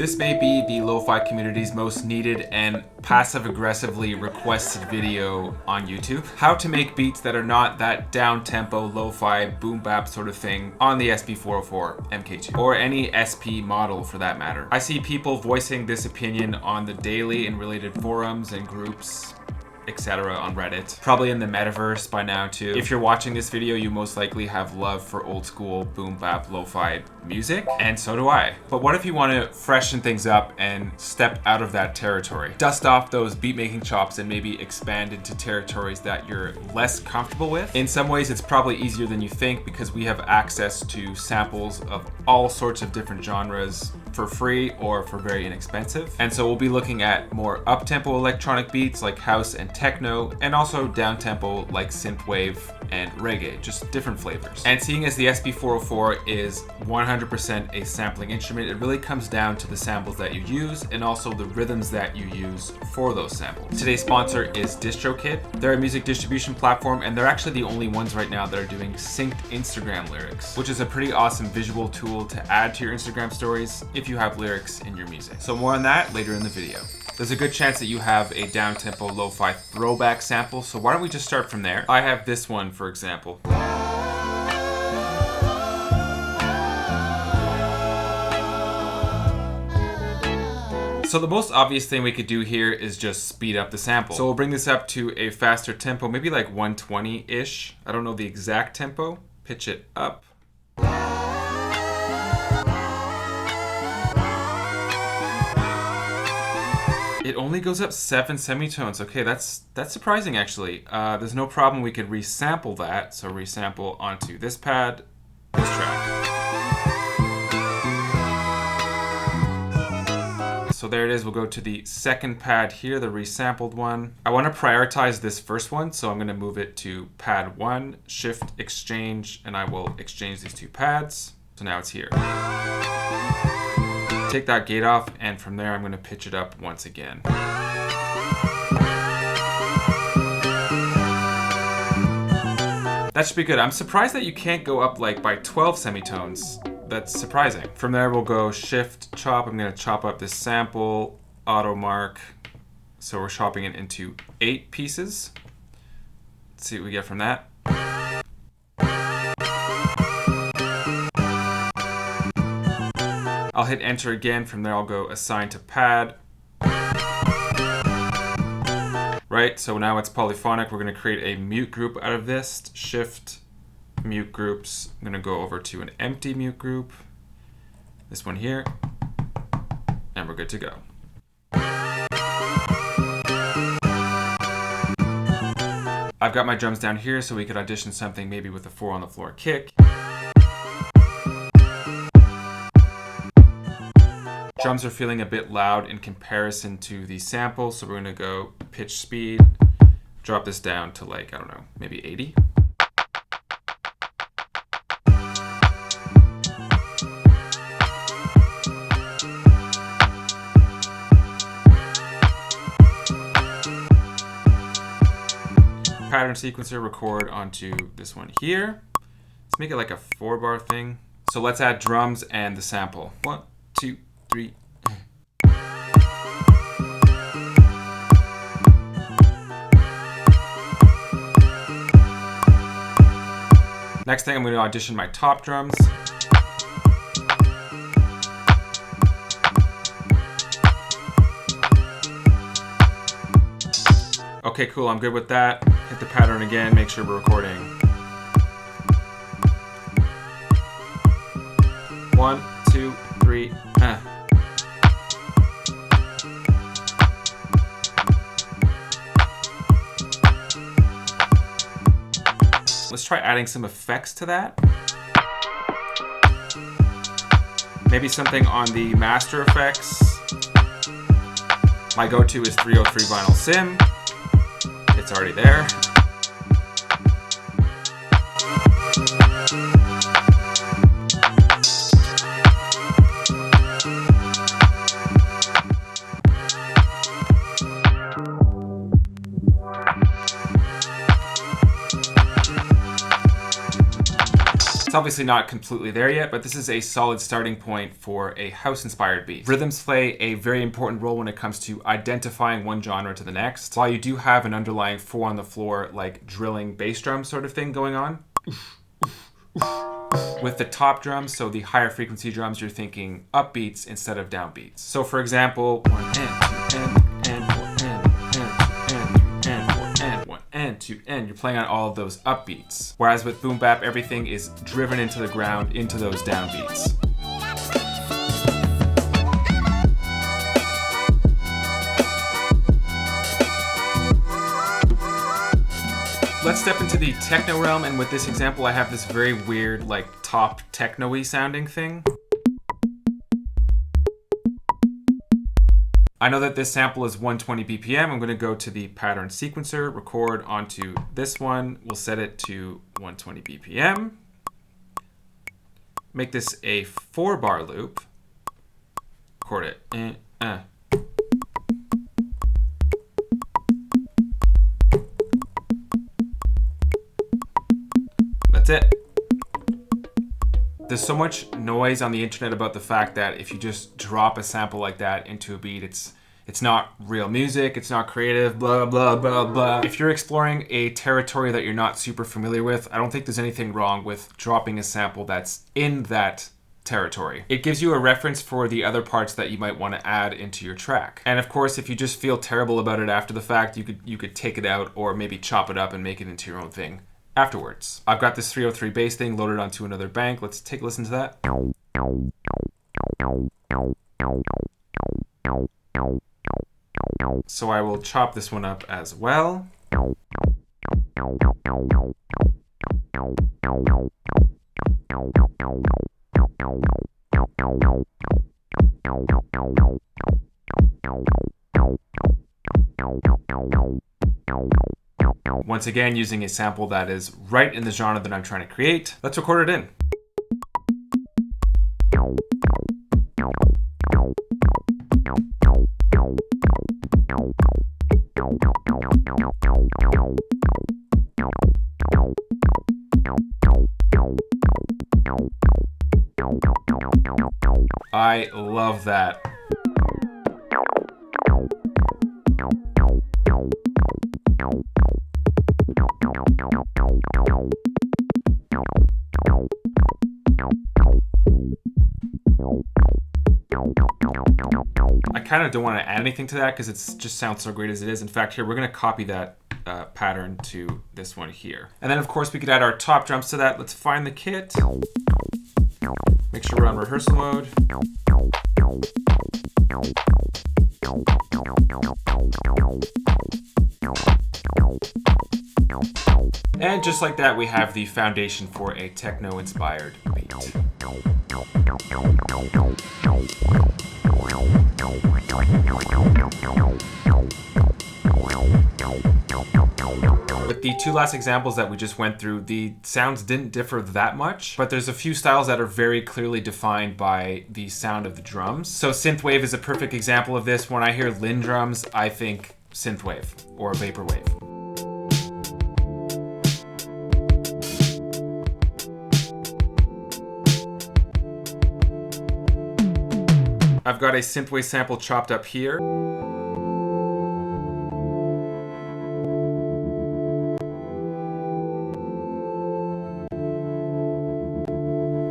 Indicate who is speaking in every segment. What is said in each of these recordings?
Speaker 1: This may be the lo-fi community's most needed and passive-aggressively requested video on YouTube. How to make beats that are not that down-tempo, lo-fi, boom-bap sort of thing on the SP-404 MK2, or any SP model for that matter. I see people voicing this opinion on the daily in related forums and groups, etc. on Reddit. Probably in the metaverse by now too. If you're watching this video, you most likely have love for old school boom bap lo-fi music, and so do I. But what if you want to freshen things up and step out of that territory? Dust off those beat making chops and maybe expand into territories that you're less comfortable with? In some ways, it's probably easier than you think because we have access to samples of all sorts of different genres for free or for very inexpensive. And so we'll be looking at more up-tempo electronic beats like house and techno, and also down-tempo like synthwave and reggae, just different flavors. And seeing as the SP-404 is 100% a sampling instrument, it really comes down to the samples that you use and also the rhythms that you use for those samples. Today's sponsor is DistroKid. They're a music distribution platform, and they're actually the only ones right now that are doing synced Instagram lyrics, which is a pretty awesome visual tool to add to your Instagram stories if you have lyrics in your music. So more on that later in the video. There's a good chance that you have a down-tempo lo-fi throwback sample, so why don't we just start from there? I have this one, for example. So the most obvious thing we could do here is just speed up the sample. So we'll bring this up to a faster tempo, maybe like 120-ish. I don't know the exact tempo. Pitch it up. It only goes up 7 semitones. Okay, that's surprising actually. There's no problem. We could resample that. So resample onto this pad, this track. So there it is. We'll go to the second pad here, the resampled one. I want to prioritize this first one, so I'm going to move it to pad 1, shift exchange, and I will exchange these two pads. So now it's here. Take that gate off, and from there I'm going to pitch it up once again. That should be good. I'm surprised that you can't go up like by 12 semitones. That's surprising. From there we'll go shift chop. I'm going to chop up this sample, auto mark. So we're chopping it into 8 pieces. Let's see what we get from that. I'll hit enter again. From there I'll go assign to pad. Right, so now it's polyphonic. We're going to create a mute group out of this. Shift mute groups. I'm going to go over to an empty mute group. This one here. And we're good to go. I've got my drums down here, so we could audition something maybe with a 4 on the floor kick. Drums are feeling a bit loud in comparison to the sample, so we're going to go pitch speed, drop this down to like, I don't know, maybe 80. Pattern sequencer, record onto this one here. Let's make it like a 4-bar thing. So let's add drums and the sample. 1, 2, 3. Next thing, I'm going to audition my top drums. Okay, cool, I'm good with that. Hit the pattern again, make sure we're recording. 1, 2, 3, Let's try adding some effects to that. Maybe something on the master effects. My go-to is 303 Vinyl Sim. It's already there. It's obviously not completely there yet, but this is a solid starting point for a house-inspired beat. Rhythms play a very important role when it comes to identifying one genre to the next. While you do have an underlying 4 on the floor, like drilling bass drum sort of thing going on, with the top drums, so the higher frequency drums, you're thinking upbeats instead of downbeats. So for example, 1 and 2 and 4 and 1 and 2 and you're playing on all of those upbeats. Whereas with boom bap, everything is driven into the ground into those downbeats. Let's step into the techno realm, and with this example I have this very weird, like, top techno-y sounding thing. I know that this sample is 120 BPM. I'm going to go to the pattern sequencer, record onto this one. We'll set it to 120 BPM. Make this a 4-bar loop. Record it. That's it. There's so much noise on the internet about the fact that if you just drop a sample like that into a beat, it's not real music, it's not creative, blah, blah, blah, blah. If you're exploring a territory that you're not super familiar with, I don't think there's anything wrong with dropping a sample that's in that territory. It gives you a reference for the other parts that you might want to add into your track. And of course, if you just feel terrible about it after the fact, you could take it out or maybe chop it up and make it into your own thing afterwards. I've got this 303 bass thing loaded onto another bank. Let's take a listen to that. So I will chop this one up as well. Once again, using a sample that is right in the genre that I'm trying to create. Let's record it in. I love that. I kind of don't want to add anything to that because it just sounds so great as it is. In fact, here we're going to copy that pattern to this one here. And then of course we could add our top drums to that. Let's find the kit. Make sure we're on rehearsal mode. And just like that, we have the foundation for a techno-inspired beat. With the two last examples that we just went through, the sounds didn't differ that much, but there's a few styles that are very clearly defined by the sound of the drums. So Synthwave is a perfect example of this. When I hear Lin drums, I think Synthwave or Vaporwave. I've got a Synthwave sample chopped up here.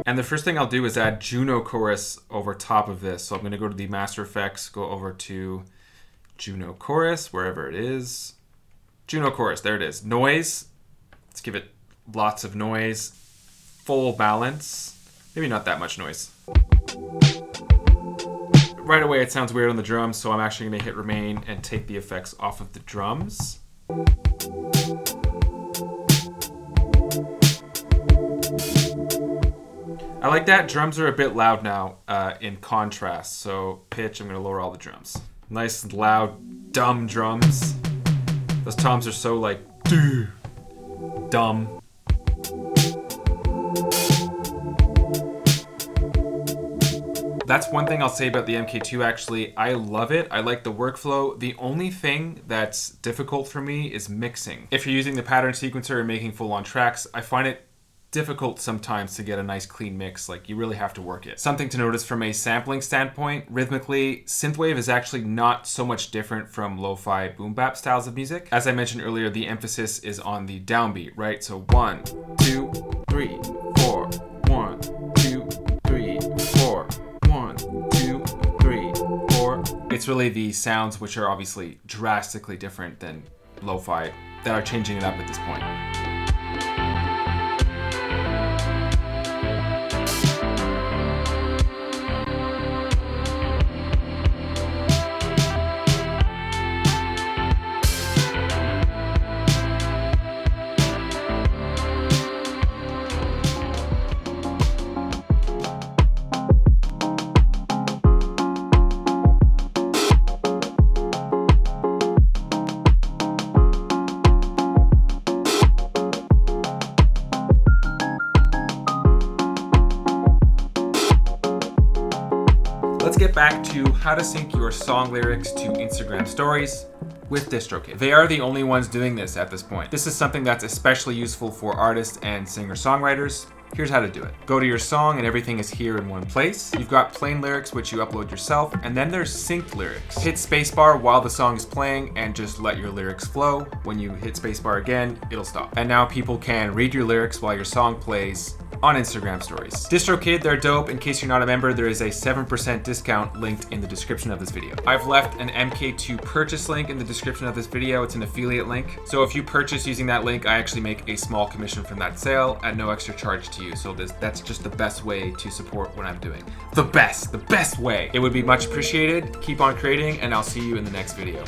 Speaker 1: And the first thing I'll do is add Juno chorus over top of this. So I'm going to go to the Master Effects, go over to Juno chorus, wherever it is. Juno chorus, there it is. Noise, let's give it lots of noise. Full balance, maybe not that much noise. Right away it sounds weird on the drums, so I'm actually going to hit remain and take the effects off of the drums. I like that. Drums are a bit loud now in contrast, so pitch, I'm going to lower all the drums. Nice, loud, dumb drums. Those toms are so like, dumb. That's one thing I'll say about the MK2 actually. I love it. I like the workflow. The only thing that's difficult for me is mixing. If you're using the pattern sequencer and making full-on tracks, I find it difficult sometimes to get a nice clean mix. Like, you really have to work it. Something to notice from a sampling standpoint, rhythmically, Synthwave is actually not so much different from lo-fi boom bap styles of music. As I mentioned earlier, the emphasis is on the downbeat, right? So 1, 2, 3, 4, 1, 2, 3, 4, 1, 2, 3, 4. It's really the sounds, which are obviously drastically different than lo-fi, that are changing it up at this point. Let's get back to how to sync your song lyrics to Instagram stories with DistroKid. They are the only ones doing this at this point. This is something that's especially useful for artists and singer-songwriters. Here's how to do it. Go to your song and everything is here in one place. You've got plain lyrics, which you upload yourself, and then there's synced lyrics. Hit spacebar while the song is playing and just let your lyrics flow. When you hit spacebar again, it'll stop. And now people can read your lyrics while your song plays on Instagram stories. DistroKid, they're dope. In case you're not a member, there is a 7% discount linked in the description of this video. I've left an MK2 purchase link in the description of this video. It's an affiliate link. So if you purchase using that link, I actually make a small commission from that sale at no extra charge to you. So that's just the best way to support what I'm doing. The best way. It would be much appreciated. Keep on creating, and I'll see you in the next video.